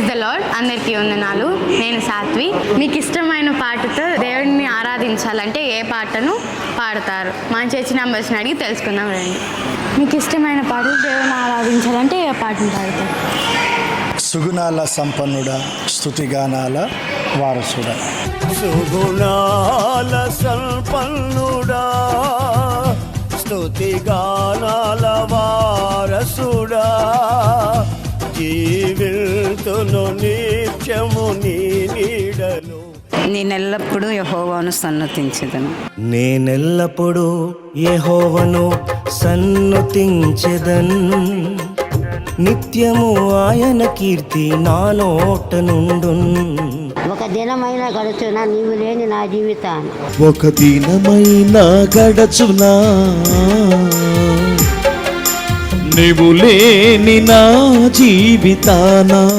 The lord. అందరికీ వందనాలు. నేను సాత్వి. మీకు ఇష్టమైన పాటతో దేవుడిని ఆరాధించాలంటే ఏ పాటను పాడతారు? మా చర్చి నంబర్స్ని అడిగి తెలుసుకుందాం రండి. మీకు ఇష్టమైన పాటతో దేవుడిని ఆరాధించాలంటే ఏ పాటను పాడతారు? సుగుణాల సంపన్నుడా, స్తుతిగానాల వారసుడా. సుగుణాల సంపన్నుడా, స్తుతిగానాల వారసుడా, జీవితును నిత్యము నీ నీడలో. నేనెల్లప్పుడూ యెహోవాను సన్నతించెదను. నేనెల్లప్పుడూ యెహోవాను సన్నతించెదను. నిత్యము ఆయన కీర్తి నా నోట నుండు. ఒక దినమైనా గడుచునా నీవు లేని నా జీవితాన్ని. ఒక దినమైనా గడచునా నీవు లేని నా జీవితానా.